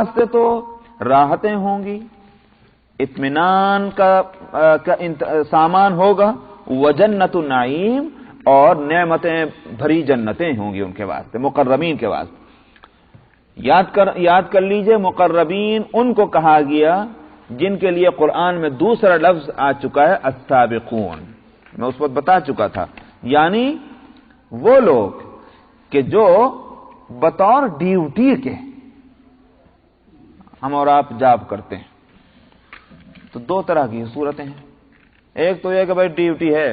واسطے تو راحتیں ہوں گی، اطمینان کا سامان ہوگا، وجنت النعیم، اور نعمتیں بھری جنتیں ہوں گی ان کے واسطے، مقربین کے واسطے۔ یاد کر لیجئے، مقربین ان کو کہا گیا جن کے لیے قرآن میں دوسرا لفظ آ چکا ہے السابقون، میں اس وقت بتا چکا تھا، یعنی وہ لوگ کہ جو بطور ڈیوٹی کے ہم اور آپ جاب کرتے ہیں۔ تو دو طرح کی صورتیں ہیں، ایک تو یہ کہ بھائی ڈیوٹی ہے،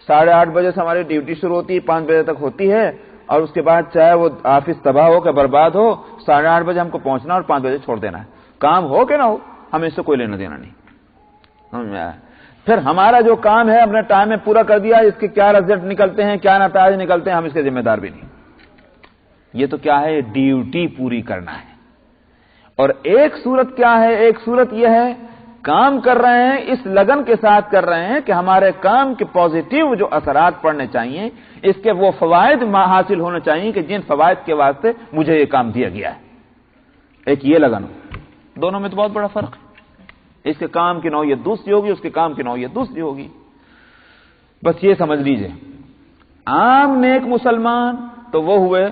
8:30 بجے سے ہماری ڈیوٹی شروع ہوتی ہے، 5 بجے تک ہوتی ہے، اور اس کے بعد چاہے وہ آفس تباہ ہو کہ برباد ہو، 8:30 بجے ہم کو پہنچنا اور 5 بجے چھوڑ دینا ہے، کام ہو کہ نہ ہو ہمیں اس سے کوئی لینا دینا نہیں۔ پھر ہمارا جو کام ہے اپنے ٹائم میں پورا کر دیا، اس کے کیا رزلٹ نکلتے ہیں، کیا نتائج نکلتے ہیں، ہم اس کے ذمہ دار بھی نہیں۔ یہ تو کیا ہے، ڈیوٹی پوری کرنا ہے۔ اور ایک صورت کیا ہے، ایک صورت یہ ہے کام کر رہے ہیں، اس لگن کے ساتھ کر رہے ہیں کہ ہمارے کام کے پازیٹیو جو اثرات پڑنے چاہیے، اس کے وہ فوائد حاصل ہونے چاہیے کہ جن فوائد کے واسطے مجھے یہ کام دیا گیا ہے۔ ایک یہ لگن، دونوں میں تو بہت بڑا فرق ہے، اس کے کام کی نوعیت دوسری ہوگی، اس کے کام کی نوعیت دوسری ہوگی۔ بس یہ سمجھ لیجئے، عام نیک مسلمان تو وہ ہوئے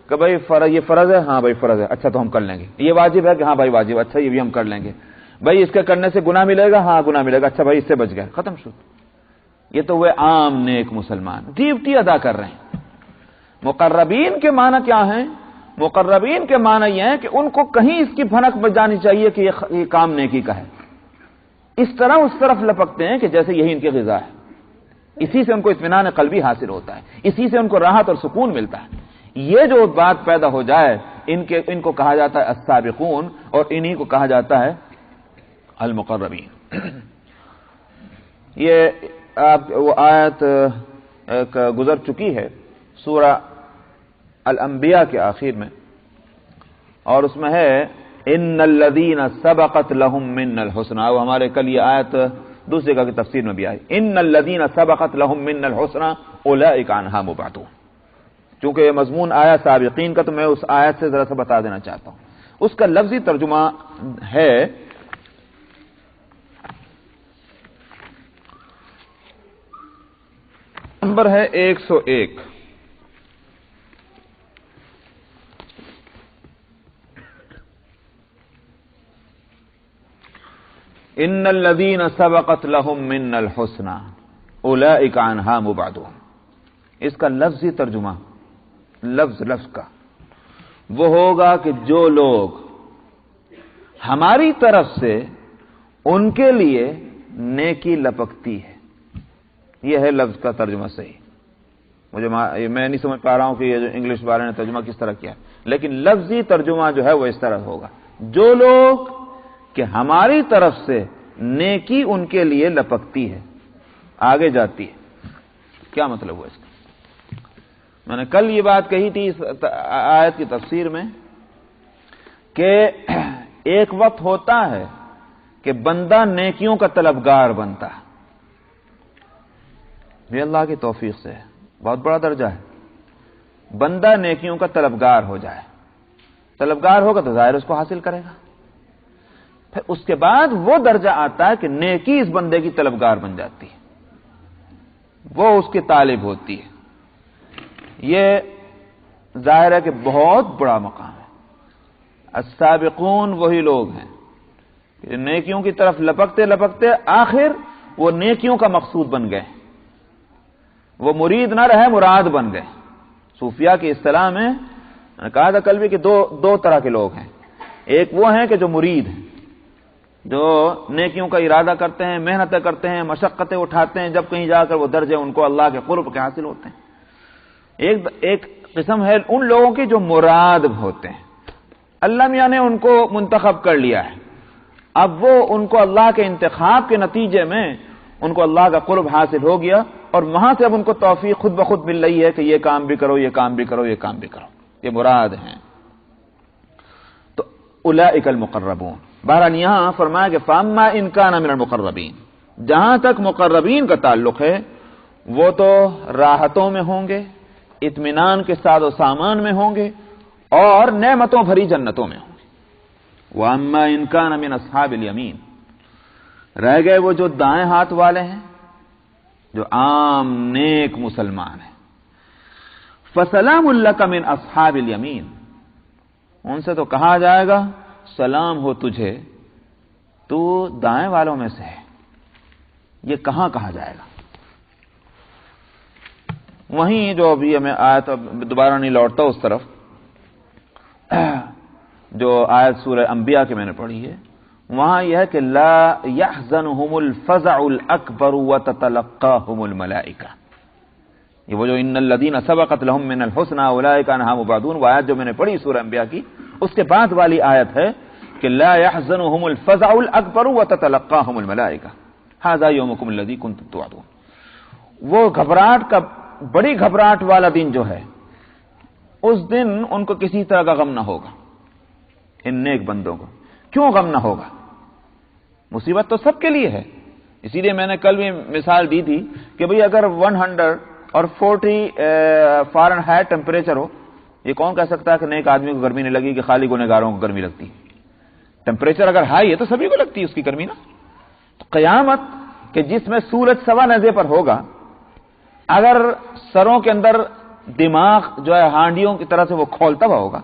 کہ بھائی یہ فرض ہے، ہاں بھائی فرض ہے، اچھا تو ہم کر لیں گے۔ یہ واجب ہے کہ ہاں بھائی واجب، اچھا یہ بھی ہم کر لیں گے۔ بھائی اس کے کرنے سے گناہ ملے گا، ہاں گناہ ملے گا، اچھا بھائی اس سے بچ گئے، ختم شد۔ یہ تو وہ عام نیک مسلمان ڈیوٹی ادا کر رہے ہیں۔ مقربین کے معنی کیا ہیں؟ مقربین کے معنی یہ ہے کہ ان کو کہیں اس کی بھنک بج جانی چاہیے کہ یہ کام نیکی کا ہے، اس طرح اس طرف لپکتے ہیں کہ جیسے یہی ان کی غذا ہے، اسی سے ان کو اطمینان قلبی حاصل ہوتا ہے، اسی سے ان کو راحت اور سکون ملتا ہے۔ یہ جو بات پیدا ہو جائے، ان کو کہا جاتا ہے السابقون، اور انہی کو کہا جاتا ہے المقربین۔ یہ وہ آیت گزر چکی ہے سورہ الانبیاء کے آخر میں، اور اس میں ہے ان الذین سبقت لهم منا الحسنى، وہ ہمارے کل یہ آیت دوسری جگہ کی تفسیر میں بھی آئی، ان الذین سبقت لهم منا الحسنى اولئک عنها مبعدون۔ چونکہ یہ مضمون آیا سابقین کا، تو میں اس آیت سے ذرا سا بتا دینا چاہتا ہوں۔ اس کا لفظی ترجمہ ہے نمبر ہے 101، ان الذین سبقت لهم منا الحسنى اولئک عنها مبعدون۔ اس کا لفظی ترجمہ لفظ کا وہ ہوگا کہ جو لوگ ہماری طرف سے ان کے لیے نیکی لپکتی ہے، یہ ہے لفظ کا ترجمہ صحیح۔ میں نہیں سمجھ پا رہا ہوں کہ یہ جو انگلش والے نے ترجمہ کس طرح کیا، لیکن لفظی ترجمہ جو ہے وہ اس طرح ہوگا، جو لوگ کہ ہماری طرف سے نیکی ان کے لیے لپکتی ہے، آگے جاتی ہے۔ کیا مطلب ہوا اس کا؟ میں نے کل یہ بات کہی تھی اس آیت کی تفسیر میں کہ ایک وقت ہوتا ہے کہ بندہ نیکیوں کا طلبگار بنتا ہے، یہ اللہ کی توفیق سے ہے، بہت بڑا درجہ ہے۔ بندہ نیکیوں کا طلبگار ہو جائے، طلبگار ہوگا تو ظاہر اس کو حاصل کرے گا۔ پھر اس کے بعد وہ درجہ آتا ہے کہ نیکی اس بندے کی طلبگار بن جاتی ہے، وہ اس کی طالب ہوتی ہے۔ یہ ظاہر ہے کہ بہت بڑا مقام ہے۔ السابقون وہی لوگ ہیں کہ نیکیوں کی طرف لپکتے لپکتے آخر وہ نیکیوں کا مقصود بن گئے، وہ مرید نہ رہے، مراد بن گئے۔ صوفیاء کی اصطلاح میں نے کہا تھا کل بھی کہ دو طرح کے لوگ ہیں، ایک وہ ہیں کہ جو مرید ہیں، جو نیکیوں کا ارادہ کرتے ہیں، محنتیں کرتے ہیں، مشقتیں اٹھاتے ہیں، جب کہیں جا کر وہ درجے ان کو اللہ کے قرب کے حاصل ہوتے ہیں۔ ایک قسم ہے ان لوگوں کی جو مراد ہوتے ہیں، اللہ میاں نے ان کو منتخب کر لیا ہے، اب وہ ان کو اللہ کے انتخاب کے نتیجے میں ان کو اللہ کا قرب حاصل ہو گیا، اور وہاں سے اب ان کو توفیق خود بخود مل رہی ہے کہ یہ کام بھی کرو، یہ کام بھی کرو، یہ کام بھی کرو، یہ مراد ہیں۔ تو اولئک المقربون، بہرحال یہاں فرمایا کہ فاما ان کان من المقربین، جہاں تک مقربین کا تعلق ہے وہ تو راحتوں میں ہوں گے، اطمینان کے ساز و سامان میں ہوں گے، اور نعمتوں بھری جنتوں میں ہوں گے۔ وَأَمَّا إِنْ كَانَ مِنْ أَصْحَابِ الْيَمِينِ، رہ گئے وہ جو دائیں ہاتھ والے ہیں، جو عام نیک مسلمان ہیں، فَسَلَامٌ لَكَ مِنْ أَصْحَابِ الْيَمِينِ، ان سے تو کہا جائے گا سلام ہو تجھے، تو دائیں والوں میں سے ہے۔ یہ کہاں کہا جائے گا؟ وہیں جو ابھی ہمیں آیت، دوبارہ نہیں لوٹتا اس طرف، جو آیت سورہ انبیاء کی میں نے پڑھی ہے، وہاں یہ ہے کہ لا يحزنهم الفزع الاکبر وتتلقاهم الملائکہ، یہ وہ جو ان الذین سبقت لهم من الحسنى اولئک عنها مبعدون، وہ آیت جو میں نے پڑھی سورہ انبیاء کی، اس کے بعد والی آیت ہے کہ لا يحزنهم الفزع الاکبر وتتلقاهم الملائکہ ھذا یومکم الذی کنتم توعدون، وہ گھبراہٹ کا، بڑی گھبراہٹ والا دن جو ہے، اس دن ان کو کسی طرح کا غم نہ ہوگا، ان نیک بندوں کو۔ کیوں غم نہ ہوگا؟ مصیبت تو سب کے لیے ہے، اسی لیے میں نے کل بھی مثال دی تھی کہ بھئی اگر 140 فارنہائٹ ٹیمپریچر ہو، یہ کون کہہ سکتا ہے کہ نیک آدمی کو گرمی نہیں لگی کہ خالی گنہگاروں کو گرمی لگتی ہے؟ ٹیمپریچر اگر ہائی ہے تو سبھی کو لگتی ہے اس کی گرمی نا۔ تو قیامت کہ جس میں سورج سوا نیزے پر ہوگا، اگر سروں کے اندر دماغ جو ہے ہانڈیوں کی طرح سے وہ کھولتا ہوا ہوگا،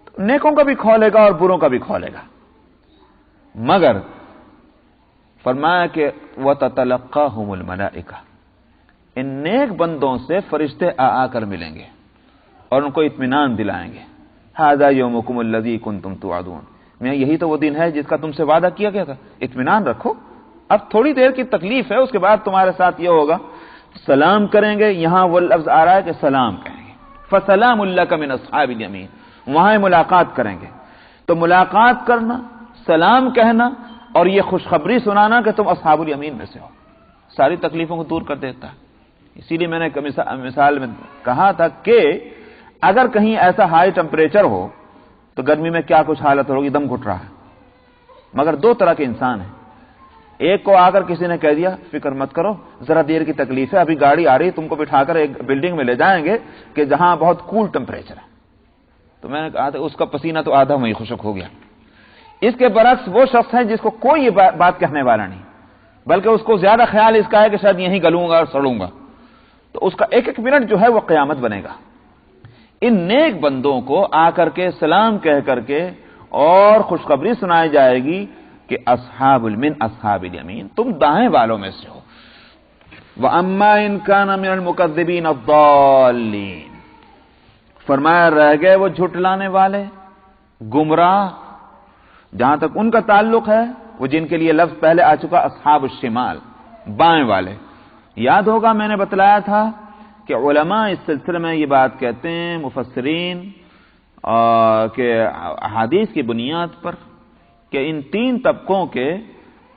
تو نیکوں کا بھی کھولے گا اور بروں کا بھی کھولے گا، مگر فرمایا کہ وَتَتَلَقَّاهُمُ الْمَلَائِكَةُ، ان نیک بندوں سے فرشتے آ کر ملیں گے اور ان کو اطمینان دلائیں گے، هَذَا يَوْمُكُمُ الَّذِي كُنْتُمْ تُوعَدُونَ، میں یہی تو وہ دن ہے جس کا تم سے وعدہ کیا گیا تھا، اطمینان رکھو، اب تھوڑی دیر کی تکلیف ہے، اس کے بعد تمہارے ساتھ یہ ہوگا، سلام کریں گے، یہاں وہ لفظ آ رہا ہے کہ سلام کہیں گے، فَسَلَامٌ لَكَ مِنْ أَصْحَابِ الْيَمِينِ، وہاں ملاقات کریں گے، تو ملاقات کرنا، سلام کہنا اور یہ خوشخبری سنانا کہ تم اصحاب الیمین میں سے ہو، ساری تکلیفوں کو دور کر دیتا ہے۔ اسی لیے میں نے مثال میں کہا تھا کہ اگر کہیں ایسا ہائی ٹیمپریچر ہو تو گرمی میں کیا کچھ حالت ہوگی، دم گھٹ رہا ہے، مگر دو طرح کے انسان ہیں، ایک کو آ کر کسی نے کہہ دیا فکر مت کرو، ذرا دیر کی تکلیف ہے، ابھی گاڑی آ رہی، تم کو بٹھا کر ایک بلڈنگ میں لے جائیں گے کہ جہاں بہت کول ٹیمپریچر ہے، تو میں نے کہا تھا اس کا پسینہ تو آدھا وہیں خشک ہو گیا۔ اس کے برعکس وہ شخص ہے جس کو کوئی یہ بات کہنے والا نہیں، بلکہ اس کو زیادہ خیال اس کا ہے کہ شاید یہیں گلوں گا اور سڑوں گا، تو اس کا ایک ایک منٹ جو ہے وہ قیامت بنے گا۔ ان نیک بندوں کو آ کر کے سلام کہہ کر کے اور خوشخبری سنائی جائے گی کہ اصحاب من اصحاب الیمین، تم دائیں والوں میں سے ہو۔ وَأَمَّا إِنْ كَانَ مِنَ الْمُكَذِّبِينَ الضَّالِّينَ، فرمایا رہ گئے وہ جھٹلانے والے، گمراہ، جہاں تک ان کا تعلق ہے، وہ جن کے لیے لفظ پہلے آ چکا اصحاب الشمال، بائیں والے۔ یاد ہوگا میں نے بتلایا تھا کہ علماء اس سلسلے میں یہ بات کہتے ہیں، مفسرین، کہ احادیث کی بنیاد پر، کہ ان تین طبقوں کے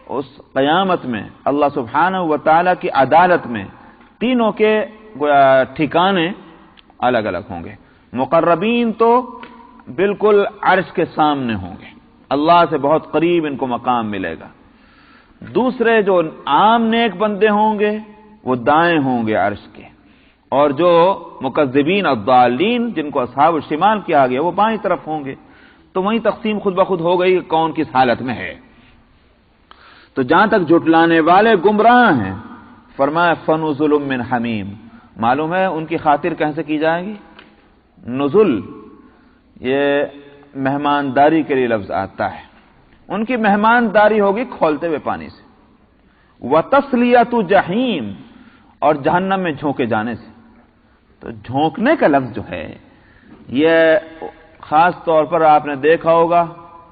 اس قیامت میں اللہ سبحانہ و تعالی کی عدالت میں تینوں کے ٹھکانے الگ الگ ہوں گے۔ مقربین تو بالکل عرش کے سامنے ہوں گے، اللہ سے بہت قریب ان کو مقام ملے گا۔ دوسرے جو عام نیک بندے ہوں گے وہ دائیں ہوں گے عرش کے، اور جو مکذبین الضالین جن کو اصحاب الشمال کیا گیا وہ بائیں طرف ہوں گے۔ تو وہیں تقسیم خود بخود ہو گئی کہ کون کس حالت میں ہے۔ تو جہاں تک جھٹلانے والے گمراہ ہیں، فرمایا فنزل من حمیم، معلوم ہے ان کی خاطر کیسے کی جائے گی؟ نزل، یہ مہمانداری کے لیے لفظ آتا ہے، ان کی مہمانداری ہوگی کھولتے ہوئے پانی سے، وتصلیۃ جحیم، اور جہنم میں جھونکے جانے سے۔ تو جھونکنے کا لفظ جو ہے یہ خاص طور پر آپ نے دیکھا ہوگا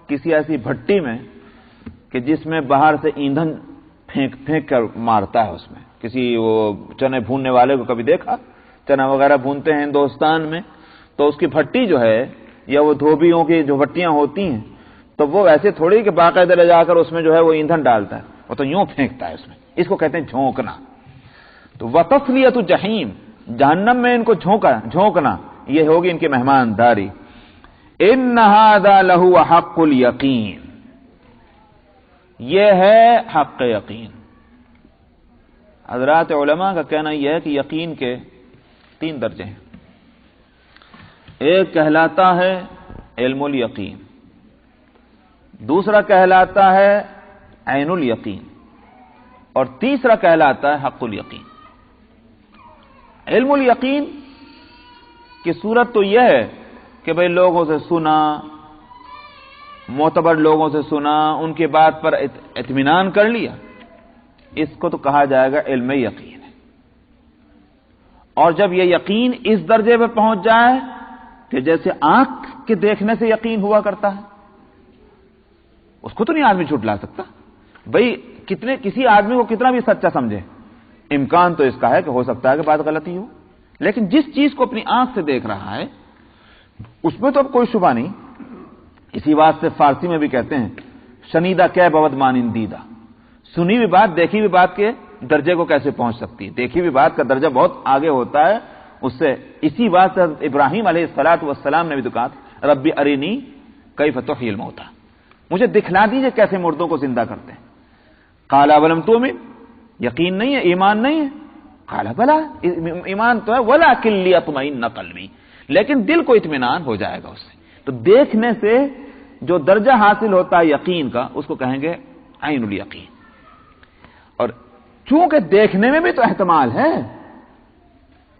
کسی ایسی بھٹی میں کہ جس میں باہر سے ایندھن پھینک کر مارتا ہے، اس میں کسی وہ چنے بھوننے والے کو کبھی دیکھا؟ چنا وغیرہ بھونتے ہیں ہندوستان میں، تو اس کی بھٹی جو ہے یا وہ دھوبیوں کی جو بھٹیاں ہوتی ہیں، تو وہ ایسے تھوڑی کہ باقاعدہ لے جا کر اس میں جو ہے وہ ایندھن ڈالتا ہے، وہ تو یوں پھینکتا ہے اس میں، اس کو کہتے ہیں جھونکنا۔ تو وتصلیۃ جحیم، جہنم میں ان کو جھونکنا، یہ ہوگی ان کی مہمانداری۔ ان ھذا لہو حق الیقین، یہ ہے حق یقین۔ حضرات علماء کا کہنا یہ ہے کہ یقین کے 3 درجے ہیں، ایک کہلاتا ہے علم الیقین، دوسرا کہلاتا ہے عین الیقین، اور تیسرا کہلاتا ہے حق الیقین۔ علم الیقین کی صورت تو یہ ہے کہ بھئی لوگوں سے سنا، معتبر لوگوں سے سنا، ان کی بات پر اطمینان کر لیا، اس کو تو کہا جائے گا علم یقین۔ اور جب یہ یقین اس درجے پہ پہنچ جائے کہ جیسے آنکھ کے دیکھنے سے یقین ہوا کرتا ہے، اس کو تو نہیں آدمی جھٹلا سکتا۔ بھئی کسی آدمی کو کتنا بھی سچا سمجھے، امکان تو اس کا ہے کہ ہو سکتا ہے کہ بات غلطی ہو، لیکن جس چیز کو اپنی آنکھ سے دیکھ رہا ہے اس میں تو اب کوئی شبہ نہیں۔ اسی بات سے فارسی میں بھی کہتے ہیں شنیدہ کہ بود مانندیدہ، سنی ہوئی بات دیکھی ہوئی بات کے درجے کو کیسے پہنچ سکتی ہے؟ دیکھی ہوئی بات کا درجہ بہت آگے ہوتا ہے اس سے۔ اسی بات سے ابراہیم علیہ السلام نے بھی تو کہا تھا ربی ارینی کیف تحیی الموتى، مجھے دکھلا دیجئے کیسے مردوں کو زندہ کرتے ہیں۔ قال اولم تؤمن، یقین نہیں ہے، ایمان نہیں ہے؟ قال بلا، ایمان تو ہے، ولکن لیطمئن قلبی، لیکن دل کو اطمینان ہو جائے گا اس سے۔ تو دیکھنے سے جو درجہ حاصل ہوتا ہے یقین کا، اس کو کہیں گے عین الیقین۔ اور چونکہ دیکھنے میں بھی تو احتمال ہے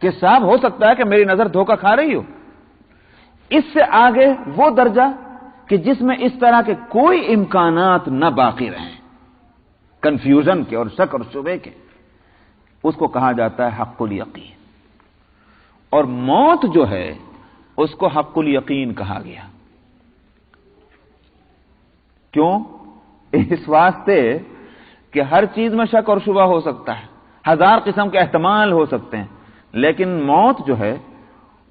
کہ صاحب ہو سکتا ہے کہ میری نظر دھوکہ کھا رہی ہو، اس سے آگے وہ درجہ کہ جس میں اس طرح کے کوئی امکانات نہ باقی رہیں، کنفیوژن کے اور شک اور شبے کے، اس کو کہا جاتا ہے حق الیقین۔ اور موت جو ہے اس کو حق الیقین کہا گیا۔ کیوں؟ اس واسطے کہ ہر چیز میں شک اور شبہ ہو سکتا ہے، ہزار قسم کے احتمال ہو سکتے ہیں، لیکن موت جو ہے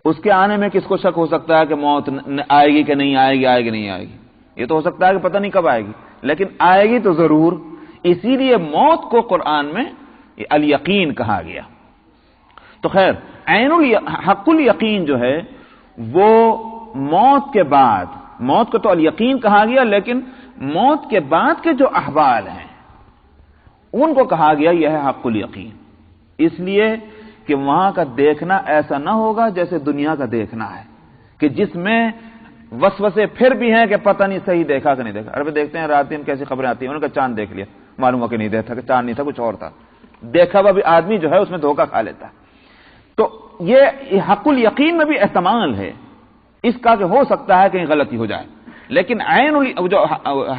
اس کے آنے میں کس کو شک ہو سکتا ہے کہ موت آئے گی کہ نہیں آئے گی، آئے گی نہیں آئے گی؟ یہ تو ہو سکتا ہے کہ پتہ نہیں کب آئے گی، لیکن آئے گی تو ضرور۔ اسی لیے موت کو قرآن میں الیقین کہا گیا۔ تو خیر حق الیقین جو ہے وہ موت کے بعد، موت کو تو الیقین کہا گیا، لیکن موت کے بعد کے جو احوال ہیں ان کو کہا گیا یہ ہے حق الیقین، اس لیے کہ وہاں کا دیکھنا ایسا نہ ہوگا جیسے دنیا کا دیکھنا ہے، کہ جس میں وسوسے پھر بھی ہیں کہ پتہ نہیں صحیح دیکھا کہ نہیں دیکھا۔ عربی دیکھتے ہیں رات دن کیسی خبریں آتی ہیں، انہوں نے کہا چاند دیکھ لیا، معلوم ہوا کہ نہیں دیکھا، کہ چاند نہیں تھا کچھ اور تھا۔ دیکھا ہوا بھی آدمی جو ہے اس میں دھوکہ کھا لیتا ہے۔ تو یہ حق الیقین میں بھی احتمال ہے اس کا کہ ہو سکتا ہے کہیں غلطی ہو جائے، لیکن جو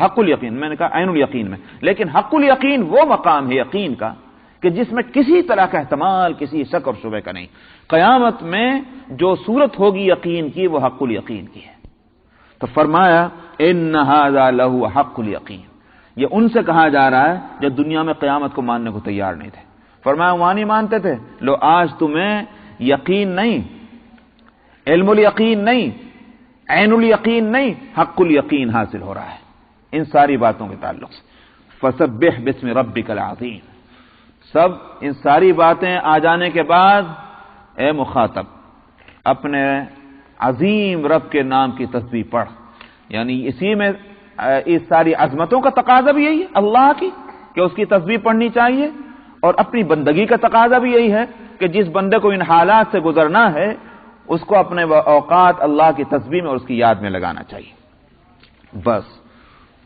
حق الیقین، میں نے کہا عین الیقین میں، لیکن حق الیقین وہ مقام ہے یقین کا کہ جس میں کسی طرح کا احتمال، کسی شک اور شبہ کا نہیں۔ قیامت میں جو صورت ہوگی یقین کی وہ حق الیقین کی ہے۔ تو فرمایا ان ھذا لہو حق الیقین، یہ ان سے کہا جا رہا ہے جو دنیا میں قیامت کو ماننے کو تیار نہیں تھے۔ فرمایا وہاں نہیں مانتے تھے، لو آج تمہیں یقین نہیں، علم الیقین نہیں، عین الیقین نہیں، حق الیقین حاصل ہو رہا ہے ان ساری باتوں کے تعلق سے۔ فسبح باسم ربک العظیم، سب ان ساری باتیں آ جانے کے بعد اے مخاطب اپنے عظیم رب کے نام کی تسبیح پڑھ، یعنی اسی میں اس ساری عظمتوں کا تقاضا بھی یہی ہے اللہ کی کہ اس کی تسبیح پڑھنی چاہیے، اور اپنی بندگی کا تقاضا بھی یہی ہے کہ جس بندے کو ان حالات سے گزرنا ہے اس کو اپنے اوقات اللہ کی تسبیح میں اور اس کی یاد میں لگانا چاہیے۔ بس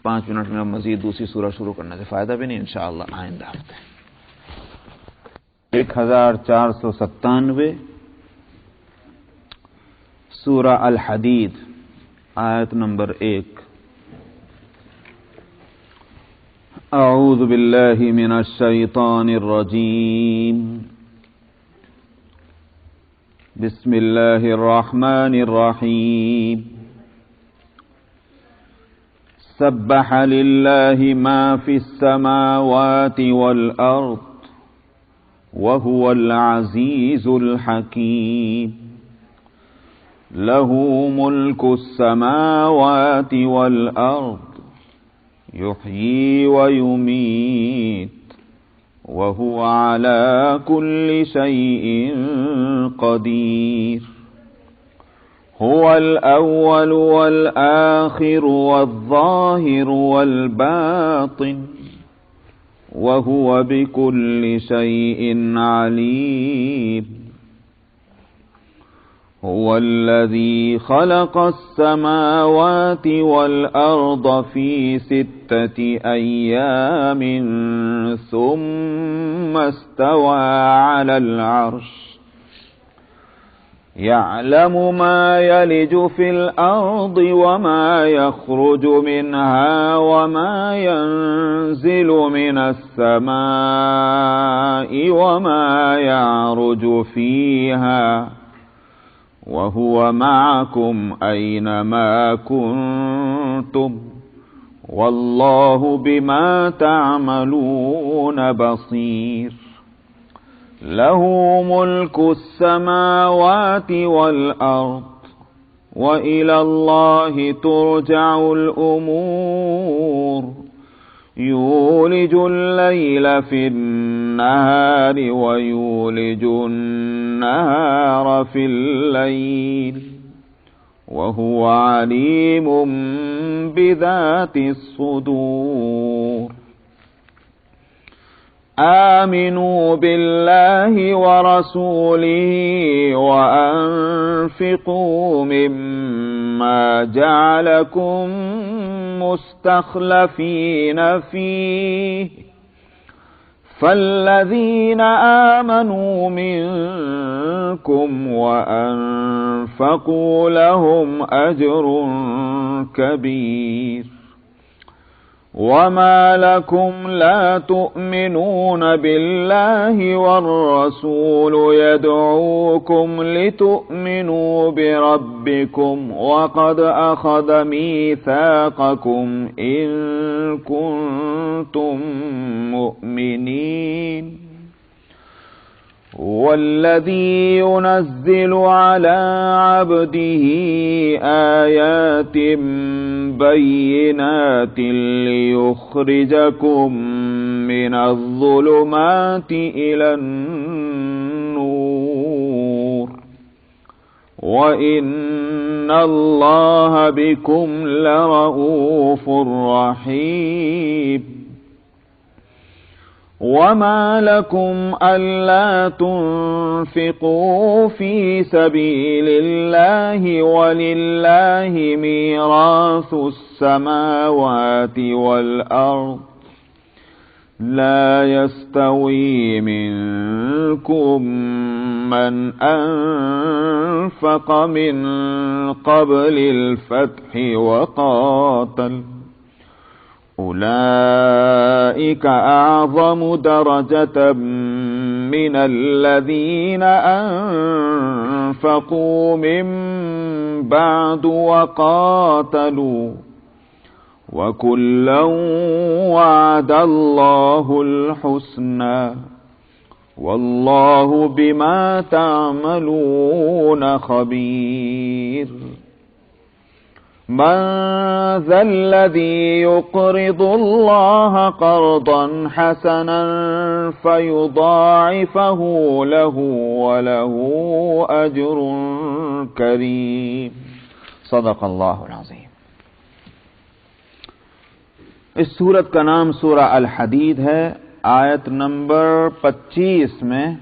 5 منٹ میں مزید دوسری سورہ شروع کرنے سے فائدہ بھی نہیں، انشاءاللہ آئندہ ہفتے۔ 1497 سورہ الحدید آیت نمبر 1۔ اعوذ باللہ من الشیطان الرجیم، بسم اللہ الرحمن الرحیم، سبح للہ ما فی السماوات والارض وهو العزیز الحکیم، له ملک السماوات والارض یحیی ویمیت وهو على كل شيء قدير، هو الأول والآخر والظاهر والباطن وهو بكل شيء عليم، هو الذي خلق السماوات والأرض في 6 أيام ثم استوى على العرش يعلم ما يلج في الأرض وما يخرج منها وما ينزل من السماء وما يعرج فيها وهو معكم أينما كنتم والله بما تعملون بصير له ملك السماوات والأرض وإلى الله ترجع الأمور يولج الليل في النهار ويولج النهار في الليل وهو عليم بذات الصدور آمنوا بالله ورسوله وأنفقوا مما جعلكم مستخلفين فيه فالذين آمنوا منكم وأنفقوا لهم أجر كبير وما لكم لا تؤمنون بالله والرسول يدعوكم لتؤمنوا بربكم وقد أخذ ميثاقكم إن كنتم مؤمنين والذي ينزل على عبده آيات بينات ليخرجكم من الظلمات إلى النور وإن الله بكم لرؤوف رحيم وما لكم ألا تنفقوا في سبيل الله ولله ميراث السماوات والأرض لا يستوي منكم من أنفق من قبل الفتح وقاتل أولئك أعظم درجة من الذين أنفقوا من بعد وقاتلوا وكلا وعد الله الحسنى والله بما تعملون خبير من ذا الذي يقرض الله قرضا حسنا فيضاعفه له وله أجر كريم صدق اللہ العظیم. اس سورت کا نام سورہ الحدید ہے. آیت نمبر 25 میں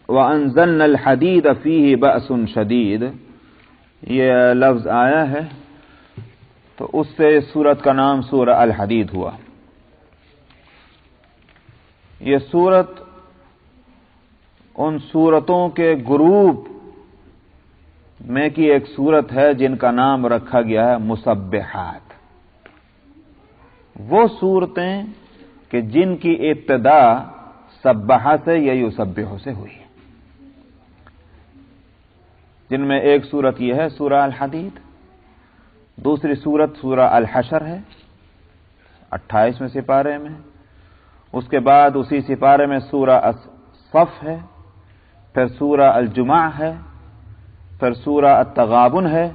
وَأَنزَلْنَا الْحَدِيدَ فِيهِ بَأْسٌ شَدِيدٌ یہ لفظ آیا ہے تو اس سے اس سورت کا نام سورہ الحدید ہوا. یہ سورت ان سورتوں کے گروپ میں کی ایک سورت ہے جن کا نام رکھا گیا ہے مسبحات. وہ صورتیں کہ جن کی ابتدا سبحہ سے یا یسبح سے ہوئی، جن میں ایک صورت یہ ہے سورہ الحدید، دوسری صورت سورہ الحشر ہے 28ویں سپارے میں، اس کے بعد اسی سپارے میں سورہ الصف ہے، پھر سورہ الجمعہ ہے، پھر سورہ التغابن ہے.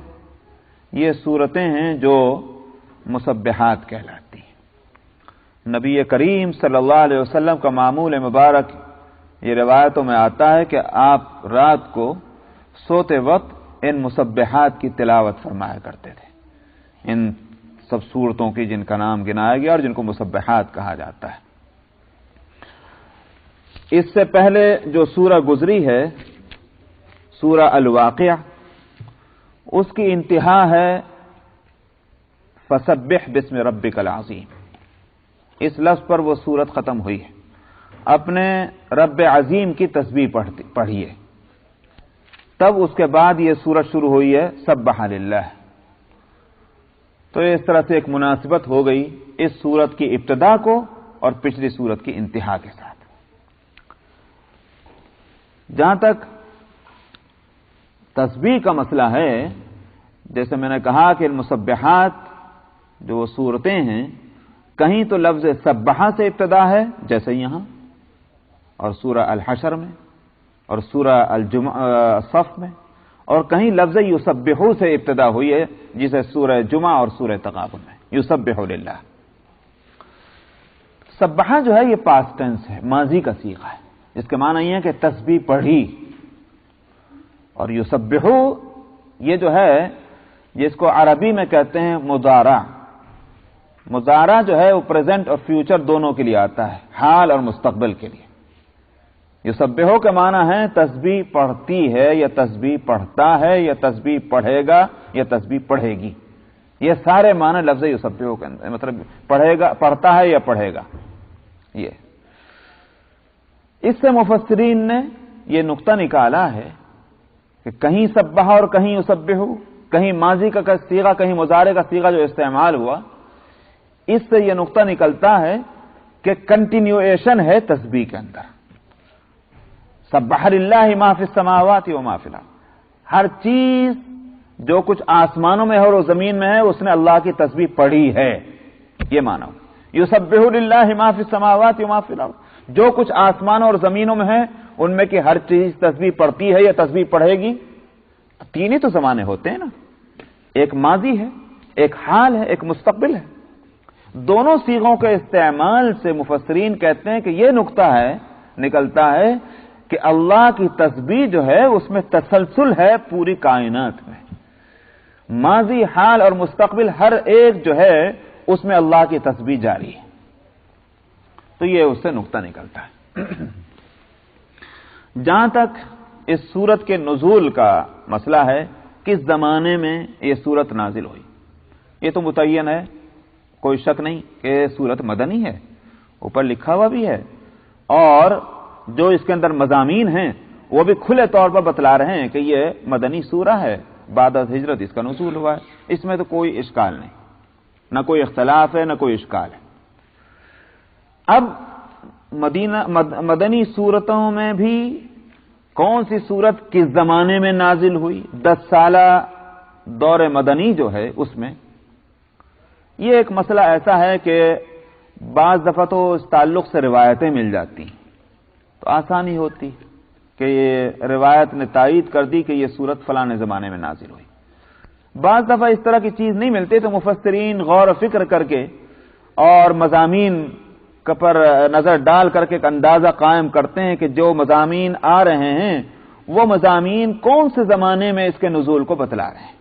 یہ صورتیں ہیں جو مسبحات کہلاتی ہیں. نبی کریم صلی اللہ علیہ وسلم کا معمول مبارک یہ روایتوں میں آتا ہے کہ آپ رات کو سوتے وقت ان مسبحات کی تلاوت فرمایا کرتے تھے، ان سب صورتوں کی جن کا نام گنایا گیا اور جن کو مسبحات کہا جاتا ہے. اس سے پہلے جو سورہ گزری ہے سورہ الواقعہ، اس کی انتہا ہے فسبح باسم ربک العظیم. اس لفظ پر وہ سورت ختم ہوئی ہے. اپنے رب عظیم کی تسبیح پڑھیے. تب اس کے بعد یہ سورت شروع ہوئی ہے سبح للہ. تو اس طرح سے ایک مناسبت ہو گئی اس سورت کی ابتدا کو اور پچھلی سورت کی انتہا کے ساتھ. جہاں تک تسبیح کا مسئلہ ہے، جیسے میں نے کہا کہ المسبحات جو سورتیں ہیں کہیں تو لفظ سبحہ سے ابتدا ہے جیسے یہاں اور سورہ الحشر میں اور سورہ صف میں، اور کہیں لفظ یسبحو سے ابتدا ہوئی ہے جسے سورہ جمعہ اور سورہ تغابن میں یسبح للہ. سبحہ جو ہے یہ پاسٹ ٹینس ہے، ماضی کا صیغہ ہے، جس کے معنی یہ ہے کہ تسبیح پڑھی. اور یسبحو یہ جو ہے جس کو عربی میں کہتے ہیں مضارع. مضارع جو ہے وہ پریزنٹ اور فیوچر دونوں کے لیے آتا ہے، حال اور مستقبل کے لیے. یسبحو کا معنی ہے تسبیح پڑھتی ہے یا تسبیح پڑھتا ہے یا تسبیح پڑھے گا یا تسبیح پڑھے گی. یہ سارے معنی لفظ یسبحو کے اندر، مطلب پڑھے گا، پڑھتا ہے یا پڑھے گا. یہ اس سے مفسرین نے یہ نقطہ نکالا ہے کہ کہیں سبحہ اور کہیں یسبحو، کہیں ماضی کا صیغہ کہیں مضارع کا صیغہ جو استعمال ہوا، اس سے یہ نقطہ نکلتا ہے کہ کنٹینیویشن ہے تسبیح کے اندر. سبح للہ ما فی السماوات و ما فی الارض. ہر چیز جو کچھ آسمانوں میں ہے اور زمین میں ہے اس نے اللہ کی تسبیح پڑھی ہے. یہ معنی یسبح للہ ما فی السماوات و ما فی الارض. جو کچھ آسمانوں اور زمینوں میں ہے ان میں کی ہر چیز تسبیح پڑھتی ہے یا تسبیح پڑھے گی. تین ہی تو زمانے ہوتے ہیں نا، ایک ماضی ہے، ایک حال ہے، ایک مستقبل ہے. دونوں صیغوں کے استعمال سے مفسرین کہتے ہیں کہ یہ نقطہ ہے نکلتا ہے کہ اللہ کی تسبیح جو ہے اس میں تسلسل ہے پوری کائنات میں. ماضی، حال اور مستقبل ہر ایک جو ہے اس میں اللہ کی تسبیح جاری ہے. تو یہ اس سے نقطہ نکلتا ہے. جہاں تک اس سورت کے نزول کا مسئلہ ہے، کس زمانے میں یہ سورت نازل ہوئی، یہ تو متعین ہے، کوئی شک نہیں کہ سورت مدنی ہے، اوپر لکھا ہوا بھی ہے. اور جو اس کے اندر مضامین ہیں وہ بھی کھلے طور پر بتلا رہے ہیں کہ یہ مدنی سورہ ہے، بعد از ہجرت اس کا نزول ہوا ہے. اس میں تو کوئی اشکال نہیں، نہ کوئی اختلاف ہے نہ کوئی اشکال ہے. اب مدنی صورتوں میں بھی کون سی صورت کس زمانے میں نازل ہوئی، 10 سالہ دور مدنی جو ہے اس میں، یہ ایک مسئلہ ایسا ہے کہ بعض دفعہ تو اس تعلق سے روایتیں مل جاتی ہیں تو آسانی ہوتی کہ یہ روایت نے تائید کر دی کہ یہ صورت فلاں زمانے میں نازل ہوئی. بعض دفعہ اس طرح کی چیز نہیں ملتی تو مفسرین غور و فکر کر کے اور مضامین پر نظر ڈال کر کے ایک اندازہ قائم کرتے ہیں کہ جو مضامین آ رہے ہیں وہ مضامین کون سے زمانے میں اس کے نزول کو بتلا رہے ہیں.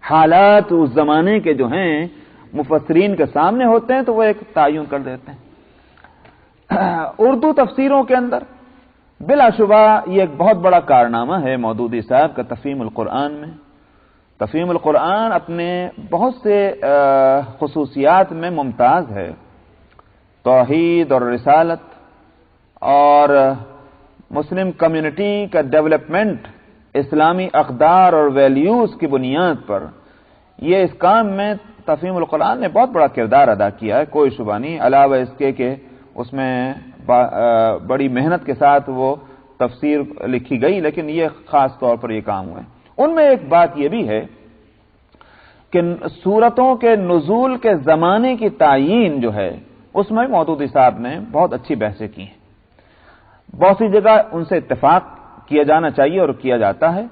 حالات اس زمانے کے جو ہیں مفسرین کے سامنے ہوتے ہیں تو وہ ایک تعین کر دیتے ہیں. اردو تفسیروں کے اندر بلا شبہ یہ ایک بہت بڑا کارنامہ ہے مودودی صاحب کا تفہیم القرآن میں. تفہیم القرآن اپنے بہت سے خصوصیات میں ممتاز ہے. توحید اور رسالت اور مسلم کمیونٹی کا ڈیولپمنٹ اسلامی اقدار اور ویلیوز کی بنیاد پر یہ اس کام میں تفہیم القرآن نے بہت بڑا کردار ادا کیا ہے، کوئی شبہ نہیں. علاوہ اس کے کہ اس میں بڑی محنت کے ساتھ وہ تفسیر لکھی گئی، لیکن یہ خاص طور پر یہ کام ہوئے. ان میں ایک بات یہ بھی ہے کہ سورتوں کے نزول کے زمانے کی تعیین جو ہے اس میں مودودی صاحب نے بہت اچھی بحثیں کی ہیں. بہت سی جگہ ان سے اتفاق کیا جانا چاہیے اور کیا جاتا ہے.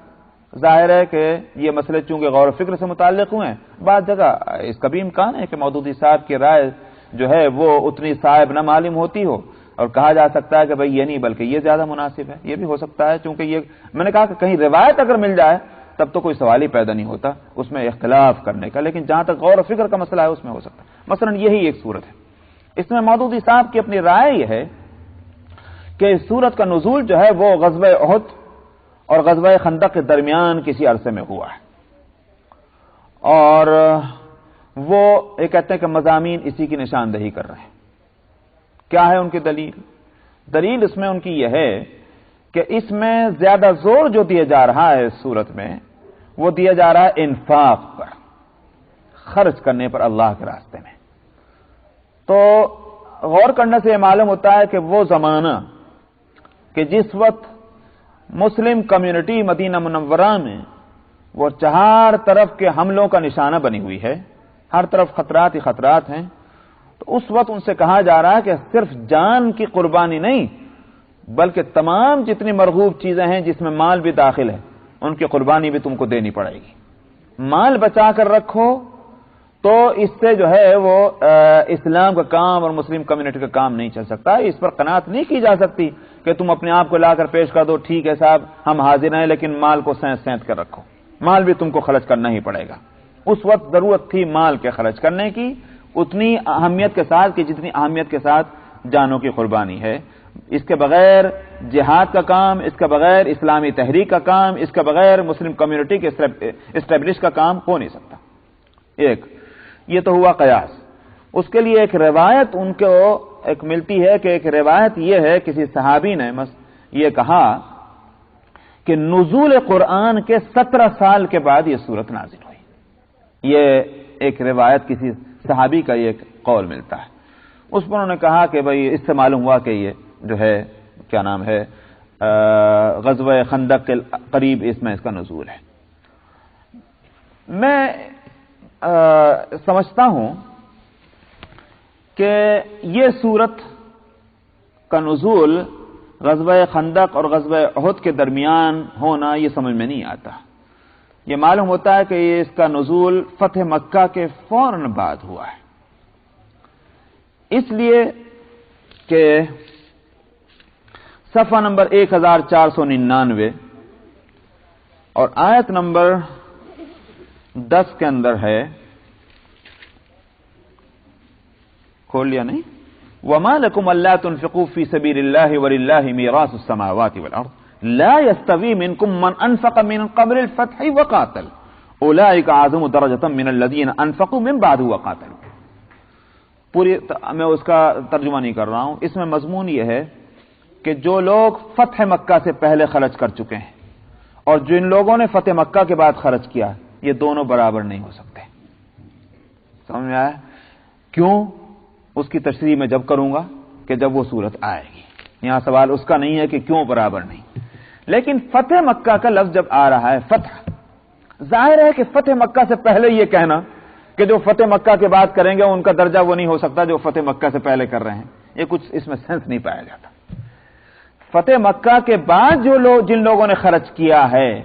ظاہر ہے کہ یہ مسئلے چونکہ غور و فکر سے متعلق ہوئے ہیں، بعض جگہ اس کا بھی امکان ہے کہ مودودی صاحب کی رائے جو ہے وہ اتنی صائب نہ معلوم ہوتی ہو اور کہا جا سکتا ہے کہ بھئی یہ نہیں بلکہ یہ زیادہ مناسب ہے. یہ بھی ہو سکتا ہے، چونکہ یہ میں نے کہا کہ کہیں روایت اگر مل جائے تب تو کوئی سوال ہی پیدا نہیں ہوتا اس میں اختلاف کرنے کا، لیکن جہاں تک غور و فکر کا مسئلہ ہے اس میں ہو سکتا ہے. مثلا یہی ایک صورت ہے، اس میں مودودی صاحب کی اپنی رائے یہ ہے کہ اس سورت کا نزول جو ہے وہ غزوہ احد اور غزوہ خندق کے درمیان کسی عرصے میں ہوا ہے، اور وہ یہ کہتے ہیں کہ مضامین اسی کی نشاندہی کر رہے ہیں۔ کیا ہے ان کی دلیل اس میں ان کی یہ ہے کہ اس میں زیادہ زور جو دیا جا رہا ہے اس صورت میں وہ دیا جا رہا ہے انفاق پر، خرچ کرنے پر اللہ کے راستے میں۔ تو غور کرنے سے یہ معلوم ہوتا ہے کہ وہ زمانہ کہ جس وقت مسلم کمیونٹی مدینہ منورہ میں وہ چار طرف کے حملوں کا نشانہ بنی ہوئی ہے، ہر طرف خطرات ہی خطرات ہیں، تو اس وقت ان سے کہا جا رہا ہے کہ صرف جان کی قربانی نہیں بلکہ تمام جتنی مرغوب چیزیں ہیں جس میں مال بھی داخل ہے ان کی قربانی بھی تم کو دینی پڑے گی۔ مال بچا کر رکھو تو اس سے جو ہے وہ اسلام کا کام اور مسلم کمیونٹی کا کام نہیں چل سکتا، اس پر قناعت نہیں کی جا سکتی کہ تم اپنے آپ کو لا کر پیش کر دو، ٹھیک ہے صاحب ہم حاضر ہیں لیکن مال کو سینت کر رکھو، مال بھی تم کو خرچ کرنا ہی پڑے گا۔ اس وقت ضرورت تھی مال کے خرچ کرنے کی اتنی اہمیت کے ساتھ کہ جتنی اہمیت کے ساتھ جانوں کی قربانی ہے۔ اس کے بغیر جہاد کا کام، اس کے بغیر اسلامی تحریک کا کام، اس کے بغیر مسلم کمیونٹی کے اسٹیبلش کا کام ہو نہیں سکتا۔ ایک یہ تو ہوا قیاس۔ اس کے لیے ایک روایت ان کو ایک ملتی ہے کہ ایک روایت یہ ہے کسی صحابی نے یہ کہا کہ نزول قرآن کے 17 سال کے بعد یہ سورت نازل ہوئی۔ یہ ایک روایت کسی صحابی کا یہ قول ملتا ہے۔ اس پر انہوں نے کہا کہ بھئی اس سے معلوم ہوا کہ یہ جو ہے کیا نام ہے غزوہ خندق کے قریب اس میں اس کا نزول ہے۔ میں سمجھتا ہوں کہ یہ سورت کا نزول غزوہ خندق اور غزوہ احد کے درمیان ہونا یہ سمجھ میں نہیں آتا۔ یہ معلوم ہوتا ہے کہ اس کا نزول فتح مکہ کے فوراً بعد ہوا ہے، اس لیے کہ صفحہ نمبر 1499 اور آیت نمبر 10 کے اندر ہے، کھول لیا نہیں؟ وَمَا لَكُمْ أَلَّا تُنْفِقُوا فِي سَبِيلِ اللَّهِ وَلِلَّهِ مِيرَاثُ السَّمَاوَاتِ وَالْأَرْضِ لَا يَسْتَوِي مِنْكُمْ مَنْ أَنْفَقَ مِنْ قَبْلِ الْفَتْحِ وَقَاتَلَ أُولَئِكَ أَعْظَمُ دَرَجَةً مِنَ الَّذِينَ أَنْفَقُوا مِنْ بَعْدُ وَقَاتَلُوا۔ پوری میں اس کا ترجمہ نہیں کر رہا ہوں، اس میں مضمون یہ ہے کہ جو لوگ فتح مکہ سے پہلے خرچ کر چکے ہیں اور جن لوگوں نے فتح مکہ کے بعد خرچ کیا یہ دونوں برابر نہیں ہو سکتے۔ سمجھ میں آیا؟ کیوں؟ اس کی تشریح میں جب کروں گا کہ جب وہ صورت آئے گی۔ یہاں سوال اس کا نہیں ہے کہ کیوں برابر نہیں، لیکن فتح مکہ کا لفظ جب آ رہا ہے فتح، ظاہر ہے کہ فتح مکہ سے پہلے یہ کہنا کہ جو فتح مکہ کے بعد کریں گے ان کا درجہ وہ نہیں ہو سکتا جو فتح مکہ سے پہلے کر رہے ہیں، یہ کچھ اس میں سینس نہیں پایا جاتا۔ فتح مکہ کے بعد جن لوگوں نے خرچ کیا ہے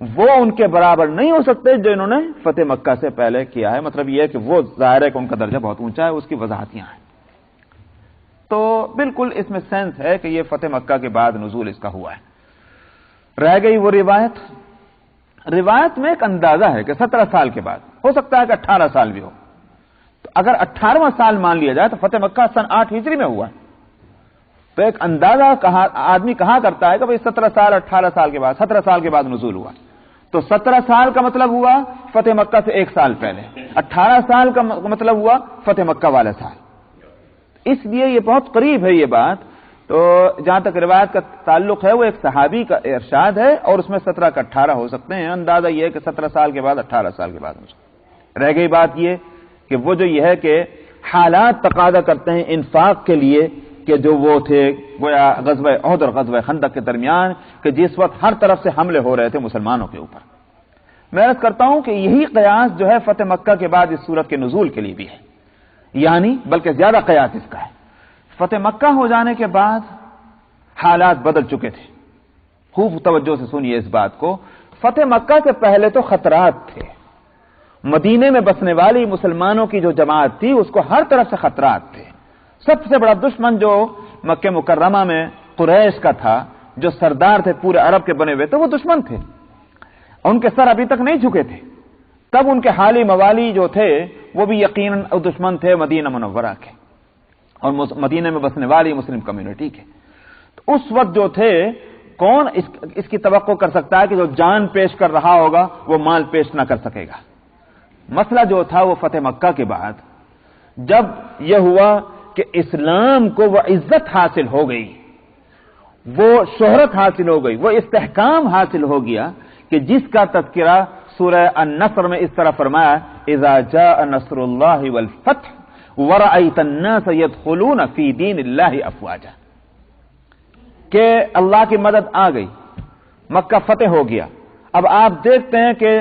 وہ ان کے برابر نہیں ہو سکتے جو انہوں نے فتح مکہ سے پہلے کیا ہے۔ مطلب یہ ہے کہ وہ ظاہر ہے کہ ان کا درجہ بہت اونچا ہے، اس کی وضاحت یہاں ہے۔ تو بالکل اس میں سینس ہے کہ یہ فتح مکہ کے بعد نزول اس کا ہوا ہے۔ رہ گئی وہ روایت میں ایک اندازہ ہے کہ 17 سال کے بعد، ہو سکتا ہے کہ 18 سال بھی ہو، تو اگر 18واں سال مان لیا جائے تو فتح مکہ سن 8 ہجری میں ہوا ہے، تو ایک اندازہ آدمی کہا کرتا ہے کہ بھئی 17 سال 18 سال کے بعد 17 سال کے بعد نزول ہوا، تو 17 سال کا مطلب ہوا فتح مکہ سے 1 سال پہلے، 18 سال کا مطلب ہوا فتح مکہ والا سال۔ اس لیے یہ بہت قریب ہے یہ بات۔ تو جہاں تک روایت کا تعلق ہے وہ ایک صحابی کا ارشاد ہے اور اس میں 17 کا 18 ہو سکتے ہیں، اندازہ یہ ہے کہ 17 سال کے بعد 18 سال کے بعد ہو سکتے ہیں۔ رہ گئی بات یہ کہ وہ جو یہ ہے کہ حالات تقاضا کرتے ہیں انفاق کے لیے کہ جو وہ تھے گویا غزوہ احد اور غزوہ خندق کے درمیان کہ جس وقت ہر طرف سے حملے ہو رہے تھے مسلمانوں کے اوپر۔ میں عرض کرتا ہوں کہ یہی قیاس جو ہے فتح مکہ کے بعد اس سورت کے نزول کے لیے بھی ہے، یعنی بلکہ زیادہ قیاس اس کا ہے۔ فتح مکہ ہو جانے کے بعد حالات بدل چکے تھے۔ خوب توجہ سے سنیے اس بات کو، فتح مکہ سے پہلے تو خطرات تھے، مدینے میں بسنے والی مسلمانوں کی جو جماعت تھی اس کو ہر طرف سے خطرات تھے۔ سب سے بڑا دشمن جو مکہ مکرمہ میں قریش کا تھا، جو سردار تھے پورے عرب کے بنے ہوئے، تو وہ دشمن تھے، ان کے سر ابھی تک نہیں جھکے تھے۔ تب ان کے حالی موالی جو تھے وہ بھی یقیناً دشمن تھے مدینہ منورہ کے اور مدینہ میں بسنے والی مسلم کمیونٹی کے۔ تو اس وقت جو تھے کون اس کی توقع کر سکتا ہے کہ جو جان پیش کر رہا ہوگا وہ مال پیش نہ کر سکے گا؟ مسئلہ جو تھا وہ فتح مکہ کے بعد جب یہ ہوا کہ اسلام کو وہ عزت حاصل ہو گئی، وہ شہرت حاصل ہو گئی، وہ استحکام حاصل ہو گیا کہ جس کا تذکرہ سورہ النصر میں اس طرح فرمایا اذا جاء نصر اللہ والفتح ورأیت الناس يدخلون فی دین اللہ افواجا، کہ اللہ کی مدد آ گئی، مکہ فتح ہو گیا۔ اب آپ دیکھتے ہیں کہ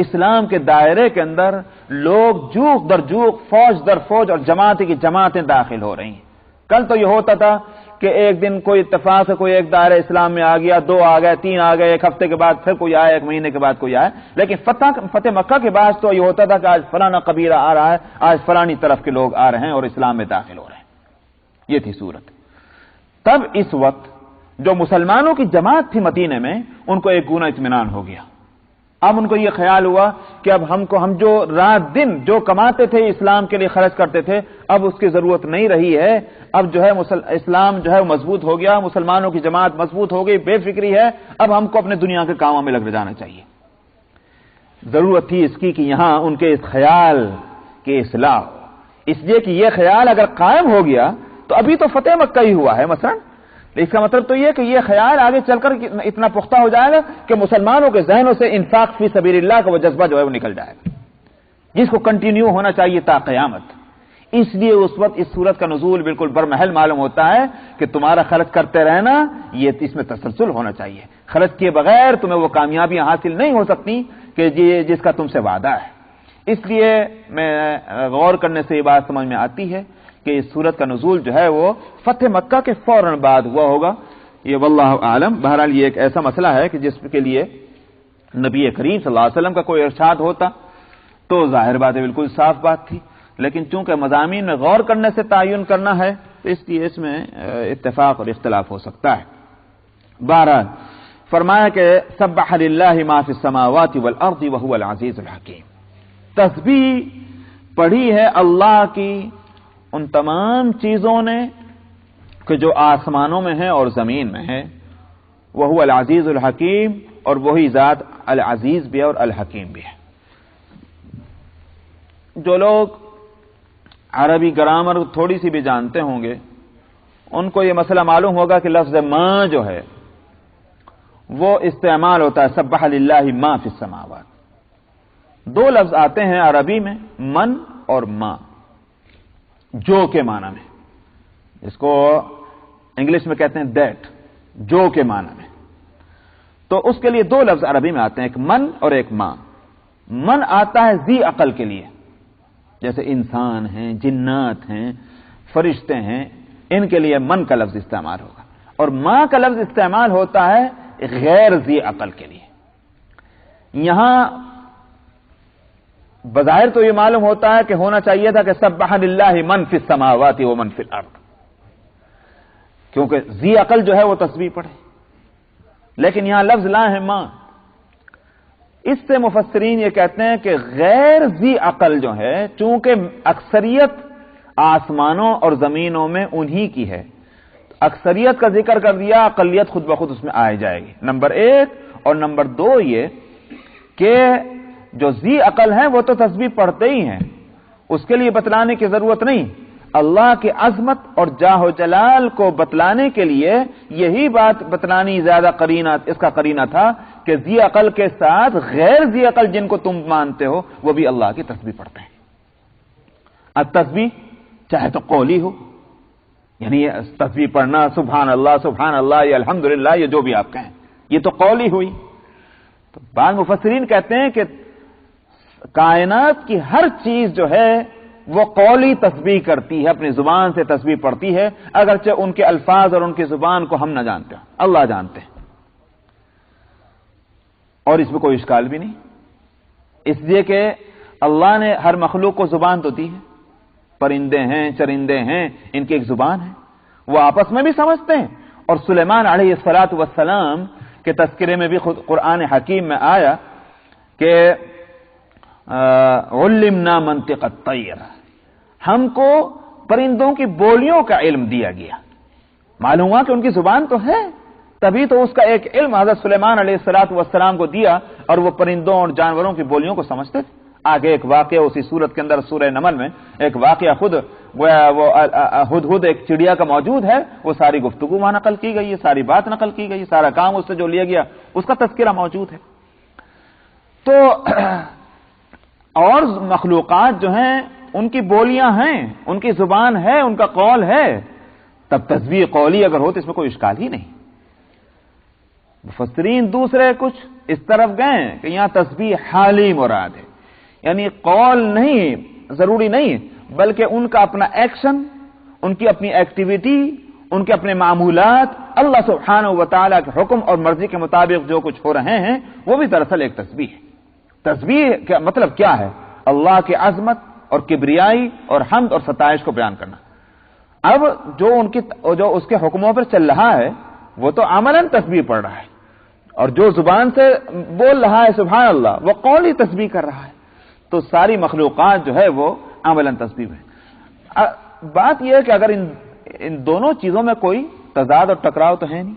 اسلام کے دائرے کے اندر لوگ جوق در جوق، فوج در فوج اور جماعت کی جماعتیں داخل ہو رہی ہیں۔ کل تو یہ ہوتا تھا کہ ایک دن کوئی اتفاق سے کوئی ایک دائرہ اسلام میں آ گیا، 2 آ گئے، 3 آ گئے، ایک ہفتے کے بعد پھر کوئی آیا، 1 مہینے کے بعد کوئی آیا، لیکن فتح مکہ کے بعد تو یہ ہوتا تھا کہ آج فلانا قبیلہ آ رہا ہے، آج فلانی طرف کے لوگ آ رہے ہیں اور اسلام میں داخل ہو رہے ہیں۔ یہ تھی صورت۔ تب اس وقت جو مسلمانوں کی جماعت تھی مدینے میں ان کو ایک گنا اطمینان ہو گیا۔ اب ان کو یہ خیال ہوا کہ اب ہم جو رات دن جو کماتے تھے اسلام کے لیے خرچ کرتے تھے اب اس کی ضرورت نہیں رہی ہے، اب جو ہے اسلام جو ہے مضبوط ہو گیا، مسلمانوں کی جماعت مضبوط ہو گئی، بے فکری ہے، اب ہم کو اپنے دنیا کے کاموں میں لگ جانا چاہیے۔ ضرورت تھی اس کی کہ یہاں ان کے اس خیال کی اصلاح ہو، اس لیے کہ یہ خیال اگر قائم ہو گیا تو ابھی تو فتح مکہ ہی ہوا ہے مثلا، اس کا مطلب تو یہ کہ یہ خیال آگے چل کر اتنا پختہ ہو جائے گا کہ مسلمانوں کے ذہنوں سے انفاق فی سبیل اللہ کا وہ جذبہ جو ہے وہ نکل جائے گا، جس کو کنٹینیو ہونا چاہیے تا قیامت۔ اس لیے اس وقت اس سورت کا نزول بالکل برمحل معلوم ہوتا ہے کہ تمہارا خرچ کرتے رہنا، یہ اس میں تسلسل ہونا چاہیے، خرچ کیے بغیر تمہیں وہ کامیابیاں حاصل نہیں ہو سکتی کہ جس کا تم سے وعدہ ہے۔ اس لیے میں غور کرنے سے یہ بات سمجھ میں آتی ہے کہ اس سورت کا نزول جو ہے وہ فتح مکہ کے فوراً بعد ہوا ہوگا، یہ واللہ عالم۔ بہرحال یہ ایک ایسا مسئلہ ہے کہ جس کے لیے نبی کریم صلی اللہ علیہ وسلم کا کوئی ارشاد ہوتا تو ظاہر بات ہے بالکل صاف بات تھی، لیکن چونکہ مضامین میں غور کرنے سے تعین کرنا ہے تو اس لیے اس میں اتفاق اور اختلاف ہو سکتا ہے۔ بہرحال فرمایا کہ سبح للہ ما فی السماوات والارض وهو العزیز الحکیم، تسبیح پڑھی ہے اللہ کی ان تمام چیزوں نے کہ جو آسمانوں میں ہے اور زمین میں ہے، وهو العزیز الحکیم، اور وہی ذات العزیز بھی ہے اور الحکیم بھی ہے۔ جو لوگ عربی گرامر تھوڑی سی بھی جانتے ہوں گے ان کو یہ مسئلہ معلوم ہوگا کہ لفظ ما جو ہے وہ استعمال ہوتا ہے سبح للہ ما فی السماوات۔ 2 لفظ آتے ہیں عربی میں، من اور ما، جو کے معنی میں، اس کو انگلش میں کہتے ہیں دیٹ، جو کے معنی میں۔ تو اس کے لیے 2 لفظ عربی میں آتے ہیں، ایک من اور ایک ما۔ من آتا ہے ذی عقل کے لیے، جیسے انسان ہیں، جنات ہیں، فرشتے ہیں، ان کے لیے من کا لفظ استعمال ہوگا، اور ما کا لفظ استعمال ہوتا ہے غیر ذی عقل کے لیے۔ یہاں بظاہر تو یہ معلوم ہوتا ہے کہ ہونا چاہیے تھا کہ سبح للہ من فی السماوات ومن فی الارض، کیونکہ ذی عقل جو ہے وہ تسبیح پڑھے، لیکن یہاں لفظ لا ہے ما۔ اس سے مفسرین یہ کہتے ہیں کہ غیر ذی عقل جو ہے چونکہ اکثریت آسمانوں اور زمینوں میں انہی کی ہے، اکثریت کا ذکر کر دیا، اقلیت خود بخود اس میں آ جائے گی، نمبر 1، اور نمبر 2 یہ کہ جو ذی عقل ہیں وہ تو تسبیح پڑھتے ہی ہیں، اس کے لیے بتلانے کی ضرورت نہیں۔ اللہ کی عظمت اور جاہ و جلال کو بتلانے کے لیے یہی بات بتلانی زیادہ قرینہ، اس کا قرینہ تھا کہ ذی عقل کے ساتھ غیر ذی عقل جن کو تم مانتے ہو وہ بھی اللہ کی تسبیح پڑھتے ہیں۔ التسبیح چاہے تو قولی ہو، یعنی یہ تسبیح پڑھنا سبحان اللہ یا الحمدللہ، یہ جو بھی آپ کہیں، یہ تو قولی ہوئی۔ تو بعض مفسرین کہتے ہیں کہ کائنات کی ہر چیز جو ہے وہ قولی تسبیح کرتی ہے، اپنی زبان سے تسبیح پڑھتی ہے، اگرچہ ان کے الفاظ اور ان کی زبان کو ہم نہ جانتے ہیں، اللہ جانتے ہیں، اور اس میں کوئی اشکال بھی نہیں، اس لیے کہ اللہ نے ہر مخلوق کو زبان تو دی ہے، پرندے ہیں، چرندے ہیں، ان کی ایک زبان ہے، وہ آپس میں بھی سمجھتے ہیں۔ اور سلیمان علیہ السلام کے تذکرے میں بھی خود قرآن حکیم میں آیا کہ علمنا منطق الطیر، ہم کو پرندوں کی بولیوں کا علم دیا گیا۔ معلوم ہوا کہ ان کی زبان تو ہے، تبھی تو اس کا ایک علم حضرت سلیمان علیہ الصلوۃ والسلام کو دیا اور وہ پرندوں اور جانوروں کی بولیوں کو سمجھتے تھے۔ آگے ایک واقعہ اسی سورت کے اندر سورہ نمل میں ایک واقعہ خود وہ ہدہد ایک چڑیا کا موجود ہے، وہ ساری گفتگو وہاں نقل کی گئی ہے، ساری بات نقل کی گئی، سارا کام اس سے جو لیا گیا اس کا تذکرہ موجود ہے۔ تو اور مخلوقات جو ہیں ان کی بولیاں ہیں، ان کی زبان ہے، ان کا قول ہے، تب تسبیح قولی اگر ہو تو اس میں کوئی اشکال ہی نہیں۔ مفسرین دوسرے کچھ اس طرف گئے کہ یہاں تسبیح حالی مراد ہے، یعنی قول نہیں ضروری نہیں، بلکہ ان کا اپنا ایکشن، ان کی اپنی ایکٹیویٹی، ان کے اپنے معمولات اللہ سبحانہ و تعالیٰ کے حکم اور مرضی کے مطابق جو کچھ ہو رہے ہیں وہ بھی دراصل ایک تسبیح ہے۔ تسبیح کا مطلب کیا ہے؟ اللہ کی عظمت اور کبریائی اور حمد اور ستائش کو بیان کرنا۔ اب جو اس کے حکموں پر چل رہا ہے وہ تو عملاً تسبیح پڑھ رہا ہے، اور جو زبان سے بول رہا ہے سبحان اللہ وہ قولی تسبیح کر رہا ہے، تو ساری مخلوقات جو ہے وہ عملاً تسبیح ہے۔ بات یہ ہے کہ اگر ان دونوں چیزوں میں کوئی تضاد اور ٹکراؤ تو ہے نہیں،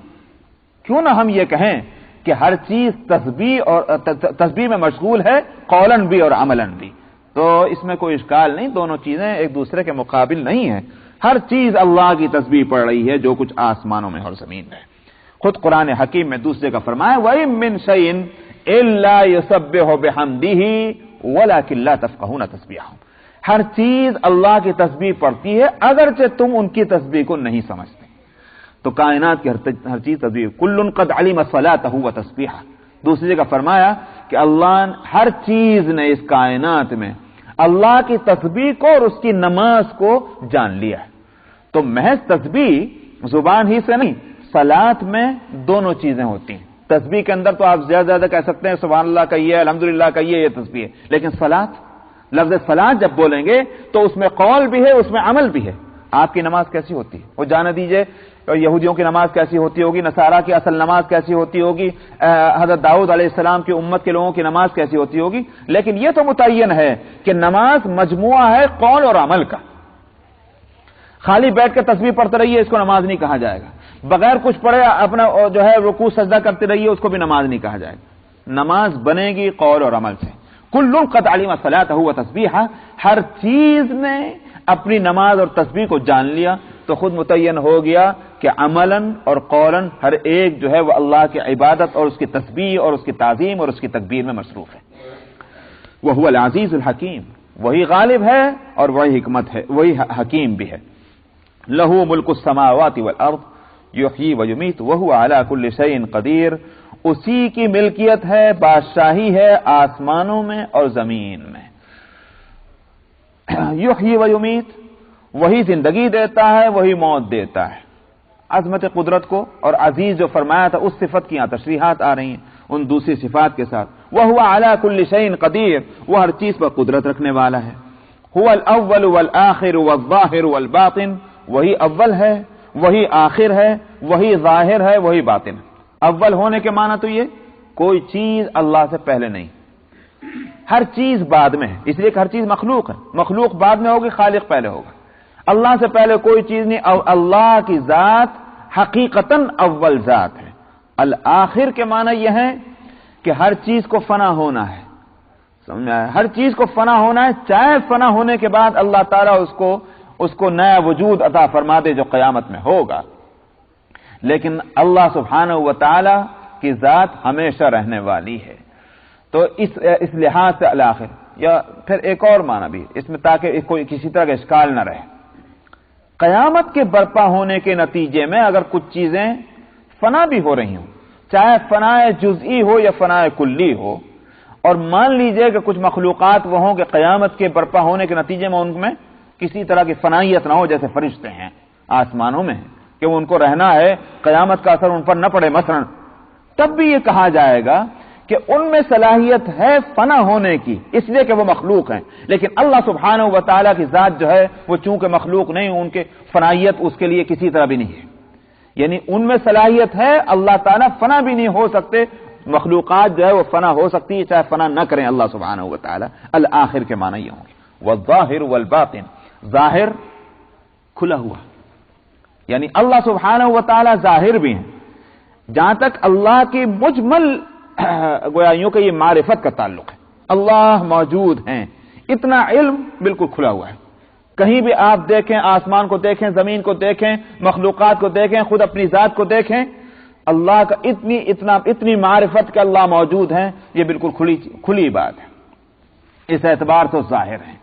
کیوں نہ ہم یہ کہیں کہ ہر چیز تسبیح میں مشغول ہے، قولاً بھی اور عملاً بھی، تو اس میں کوئی اشکال نہیں، دونوں چیزیں ایک دوسرے کے مقابل نہیں ہیں، ہر چیز اللہ کی تسبیح پڑھ رہی ہے جو کچھ آسمانوں میں اور زمین میں۔ خود قرآن حکیم میں دوسرے کا فرمایا وَإِن مِّن شَيْءٍ إِلَّا يُسَبِّحُ بِحَمْدِهِ وَلَكِن لَّا تَفْقَهُونَ تَسْبِيحَهُم، ہر چیز اللہ کی تسبیح پڑھتی ہے اگرچہ تم ان کی تسبیح کو نہیں سمجھتے۔ تو کائنات کی ہر چیز تسبیح، کل قد علم صلاته وتسبیحه، دوسری جگہ فرمایا کہ اللہ ہر چیز نے اس کائنات میں اللہ کی تسبیح کو اور اس کی نماز کو جان لیا ہے۔ تو محض تسبیح زبان ہی سے نہیں، صلاۃ میں دونوں چیزیں ہوتی ہیں۔ تسبیح کے اندر تو آپ زیادہ کہہ سکتے ہیں سبحان اللہ کہیے، الحمدللہ کہیے، یہ تسبیح ہے، لیکن صلاۃ، لفظ صلاۃ جب بولیں گے تو اس میں قول بھی ہے، اس میں عمل بھی ہے۔ آپ کی نماز کیسی ہوتی ہے وہ جانے دیجئے، یہودیوں کی نماز کیسی ہوتی ہوگی، نصارہ کی اصل نماز کیسی ہوتی ہوگی، حضرت داؤد علیہ السلام کی امت کے لوگوں کی نماز کیسی ہوتی ہوگی، لیکن یہ تو متعین ہے کہ نماز مجموعہ ہے قول اور عمل کا۔ خالی بیٹھ کے تسبیح پڑھتے رہیے اس کو نماز نہیں کہا جائے گا، بغیر کچھ پڑھے اپنا جو ہے رکوع سجدہ کرتے رہیے اس کو بھی نماز نہیں کہا جائے گا۔ نماز بنے گی قول اور عمل سے۔ کل قد علم صلاته وتسبیحه، ہر چیز نے اپنی نماز اور تسبیح کو جان لیا، تو خود متعین ہو گیا کہ عملاً اور قولاً ہر ایک جو ہے وہ اللہ کی عبادت اور اس کی تسبیح اور اس کی تعظیم اور اس کی تکبیر میں مصروف ہے۔ وہو العزیز الحکیم، وہی غالب ہے اور وہی حکمت ہے، وہی حکیم بھی ہے۔ لہ ملک السماوات والارض یحیی ویمیت وہو علی کل شیء قدیر، اسی کی ملکیت ہے، بادشاہی ہے آسمانوں میں اور زمین میں۔ یحیی ویمیت، وہی زندگی دیتا ہے، وہی موت دیتا ہے۔ عظمت قدرت کو اور عزیز جو فرمایا تھا اس صفت کی یہاں تشریحات آ رہی ہیں ان دوسری صفات کے ساتھ۔ وہو علی کل شیء قدیر، وہ ہر چیز پر قدرت رکھنے والا ہے۔ هو الاول والآخر والظاہر والباطن، وہی اول ہے، وہی آخر ہے، وہی ظاہر ہے، وہی باطن ہے۔ اول ہونے کے معنی تو یہ کوئی چیز اللہ سے پہلے نہیں، ہر چیز بعد میں ہے، اس لیے کہ ہر چیز مخلوق ہے، مخلوق بعد میں ہوگی، خالق پہلے ہوگا۔ اللہ سے پہلے کوئی چیز نہیں، اللہ کی ذات حقیقتاً اول ذات ہے۔ الآخر کے معنی یہ ہے کہ ہر چیز کو فنا ہونا ہے، سمجھ آیا؟ ہر چیز کو فنا ہونا ہے، چاہے فنا ہونے کے بعد اللہ تعالیٰ اس کو نیا وجود عطا فرما دے جو قیامت میں ہوگا، لیکن اللہ سبحانہ و تعالی کی ذات ہمیشہ رہنے والی ہے۔ تو اس لحاظ سے الآخر، یا پھر ایک اور معنی بھی اس میں تاکہ کوئی کسی طرح کا اشکال نہ رہے، قیامت کے برپا ہونے کے نتیجے میں اگر کچھ چیزیں فنا بھی ہو رہی ہوں، چاہے فنائے جزئی ہو یا فنائے کلی ہو، اور مان لیجئے کہ کچھ مخلوقات وہ ہوں کہ قیامت کے برپا ہونے کے نتیجے میں ان میں کسی طرح کی فنائیت نہ ہو، جیسے فرشتے ہیں آسمانوں میں کہ ان کو رہنا ہے، قیامت کا اثر ان پر نہ پڑے مثلا، تب بھی یہ کہا جائے گا کہ ان میں صلاحیت ہے فنا ہونے کی، اس لیے کہ وہ مخلوق ہیں، لیکن اللہ سبحانہ و تعالیٰ کی ذات جو ہے وہ چونکہ مخلوق نہیں، ان کے فنائیت اس کے لیے کسی طرح بھی نہیں ہے، یعنی ان میں صلاحیت ہے، اللہ تعالیٰ فنا بھی نہیں ہو سکتے، مخلوقات جو ہے وہ فنا ہو سکتی ہے چاہے فنا نہ کریں اللہ سبحانہ و تعالیٰ۔ الآخر کے معنی یہ ہوں گے، والظاہر والباطن، ظاہر کھلا ہوا، یعنی اللہ سبحانہ و تعالی ظاہر بھی ہیں. جہاں تک اللہ کی مجمل گویا یوں کہ یہ معرفت کا تعلق ہے، اللہ موجود ہیں، اتنا علم بالکل کھلا ہوا ہے. کہیں بھی آپ دیکھیں، آسمان کو دیکھیں، زمین کو دیکھیں، مخلوقات کو دیکھیں، خود اپنی ذات کو دیکھیں، اللہ کا اتنی معرفت کہ اللہ موجود ہیں، یہ بالکل کھلی بات ہے. اس اعتبار سے ظاہر ہیں،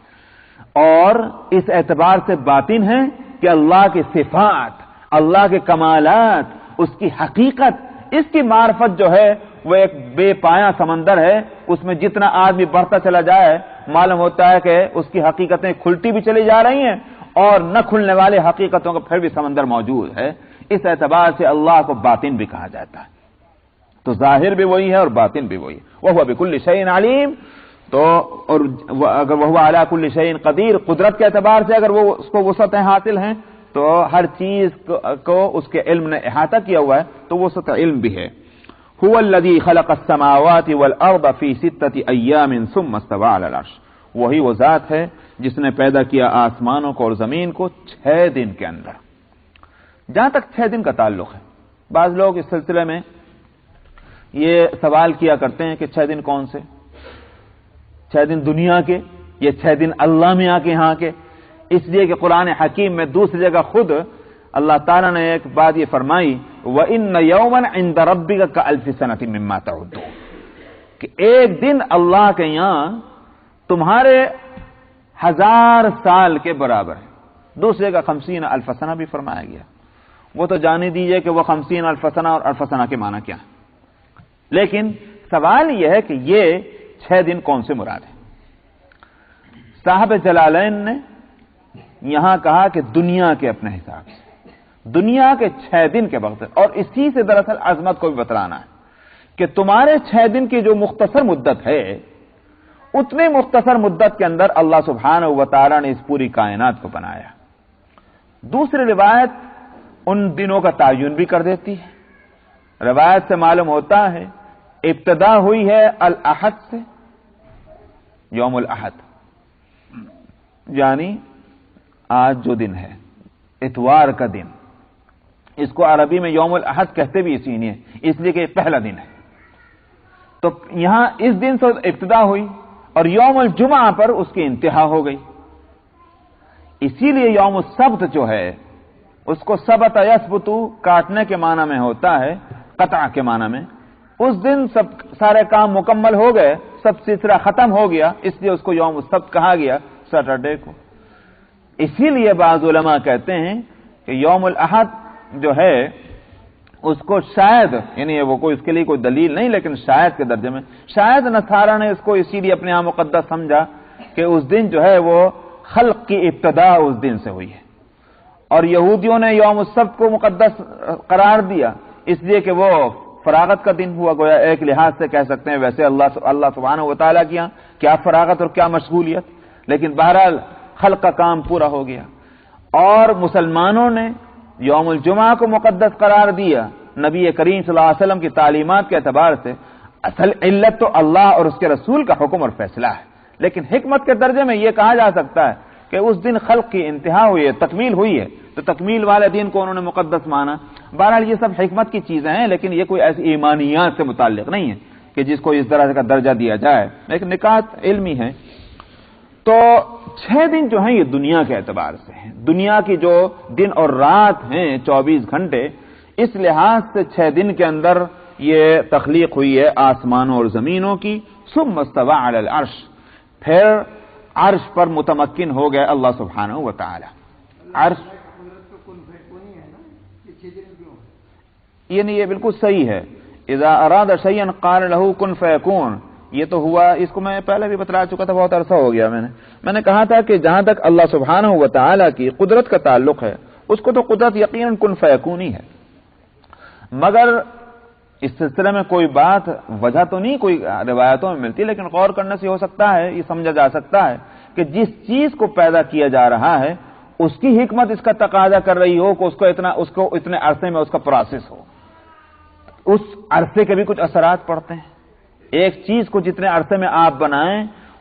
اور اس اعتبار سے باطن ہیں کہ اللہ کی صفات، اللہ کے کمالات، اس کی حقیقت، اس کی معرفت جو ہے وہ ایک بے پایہ سمندر ہے. اس میں جتنا آدمی بڑھتا چلا جائے معلوم ہوتا ہے کہ اس کی حقیقتیں کھلتی بھی چلی جا رہی ہیں، اور نہ کھلنے والے حقیقتوں کا پھر بھی سمندر موجود ہے. اس اعتبار سے اللہ کو باطن بھی کہا جاتا ہے. تو ظاہر بھی وہی ہے اور باطن بھی وہی ہے. وَهُوَ بِكُلِّ شَيْءٍ عَلِيمٌ. تو اور اگر وَهُوَ عَلَى كُلِّ شَيْءٍ قدیر، قدرت کے اعتبار سے اگر وہ اس کو وسعتیں حاصل ہیں تو ہر چیز کو اس کے علم نے احاطہ کیا ہوا ہے، تو وسعت علم بھی ہے. هُوَ الَّذِي خَلَقَ السَّمَاوَاتِ وَالْأَرْضَ فِي سِتَّةِ أَيَّامٍ ثُمَّ اسْتَوَىٰ عَلَى الْعَرْشِ. وہی وہ ذات ہے جس نے پیدا کیا آسمانوں کو اور زمین کو 6 دن کے اندر. جہاں تک 6 دن کا تعلق ہے، بعض لوگ اس سلسلے میں یہ سوال کیا کرتے ہیں کہ 6 دن کون سے، 6 دن دنیا کے، یہ 6 دن اللہ میں آ کے یہاں کے. اس لیے کہ قرآن حکیم میں دوسری جگہ خود اللہ تعالیٰ نے ایک بات یہ فرمائی، وَإِنَّ يَوْمًا عِندَ رَبِّكَ كَأَلْفِ سَنَةٍ مِّمَّا تَعُدُّونَ، کہ ایک دن اللہ کے یہاں تمہارے 1000 سال کے برابر ہے. دوسرے کا 50 الف سنہ بھی فرمایا گیا. وہ تو جانے دیجئے کہ وہ 50 الف سنہ اور الف سنہ کے معنی کیا ہے. لیکن سوال یہ ہے کہ یہ 6 دن کون سے مراد ہیں. صاحب جلالین نے یہاں کہا کہ دنیا کے اپنے حساب سے، دنیا کے 6 دن کے وقت، اور اسی سے دراصل عظمت کو بھی بتلانا ہے کہ تمہارے 6 دن کی جو مختصر مدت ہے، اتنے مختصر مدت کے اندر اللہ سبحانہ و تعالی نے اس پوری کائنات کو بنایا. دوسری روایت ان دنوں کا تعین بھی کر دیتی ہے. روایت سے معلوم ہوتا ہے ابتدا ہوئی ہے الاحد سے، یوم الاحد، یعنی آج جو دن ہے اتوار کا دن. اس کو عربی میں یوم الاحد کہتے بھی اسی لیے، اس لیے کہ یہ پہلا دن ہے. تو یہاں اس دن سے ابتدا ہوئی اور یوم الجمعہ پر اس کی انتہا ہو گئی. اسی لیے یوم السبت جو ہے اس کو سبت یثبت کاٹنے کے معنی میں ہوتا ہے، قطع کے معنی میں. اس دن سب سارے کام مکمل ہو گئے، سب سلسلہ ختم ہو گیا، اس لیے اس کو یوم السبت کہا گیا، سیٹرڈے کو. اسی لیے بعض علماء کہتے ہیں کہ یوم الاحد جو ہے اس کو شاید، یعنی وہ کوئی اس کے لیے کوئی دلیل نہیں، لیکن شاید کے درجے میں، شاید نصارہ نے اس کو اسی لیے اپنے یہاں مقدس سمجھا کہ اس دن جو ہے وہ خلق کی ابتدا اس دن سے ہوئی ہے. اور یہودیوں نے یوم السبت کو مقدس قرار دیا اس لیے کہ وہ فراغت کا دن ہوا. گویا ایک لحاظ سے کہہ سکتے ہیں ویسے اللہ سبحانہ و تعالیٰ کی یہاں کیا فراغت اور کیا مشغولیت، لیکن بہرحال خلق کا کام پورا ہو گیا. اور مسلمانوں نے یوم الجمعہ کو مقدس قرار دیا نبی کریم صلی اللہ علیہ وسلم کی تعلیمات کے اعتبار سے. اصل علت تو اللہ اور اس کے رسول کا حکم اور فیصلہ ہے، لیکن حکمت کے درجے میں یہ کہا جا سکتا ہے کہ اس دن خلق کی انتہا ہوئی ہے، تکمیل ہوئی ہے، تو تکمیل والے دن کو انہوں نے مقدس مانا. بہرحال یہ سب حکمت کی چیزیں ہیں، لیکن یہ کوئی ایسی ایمانیات سے متعلق نہیں ہے کہ جس کو اس طرح کا درجہ دیا جائے، لیکن نکات علمی ہے. تو 6 دن جو ہیں یہ دنیا کے اعتبار سے ہیں. دنیا کی جو دن اور رات ہیں 24 گھنٹے، اس لحاظ سے 6 دن کے اندر یہ تخلیق ہوئی ہے آسمانوں اور زمینوں کی. ثم استوى علی العرش، پھر عرش پر متمکن ہو گئے اللہ سبحانہ و تعالی. عرش یعنی یہ بالکل صحیح ہے، اذا اراد شیئا قال له کن فیکون. یہ تو ہوا، اس کو میں پہلے بھی بتلا چکا تھا، بہت عرصہ ہو گیا. میں نے کہا تھا کہ جہاں تک اللہ سبحانہ و تعالی کی قدرت کا تعلق ہے، اس کو تو قدرت یقیناً کن فیکون ہی ہے، مگر اس سلسلے میں کوئی بات وجہ تو نہیں کوئی روایتوں میں ملتی، لیکن غور کرنے سے ہو سکتا ہے، یہ سمجھا جا سکتا ہے کہ جس چیز کو پیدا کیا جا رہا ہے اس کی حکمت اس کا تقاضا کر رہی ہو کہ اس کو اتنے عرصے میں اس کا پروسیس ہو. اس عرصے کے بھی کچھ اثرات پڑتے ہیں. ایک چیز کو جتنے عرصے میں آپ بنائیں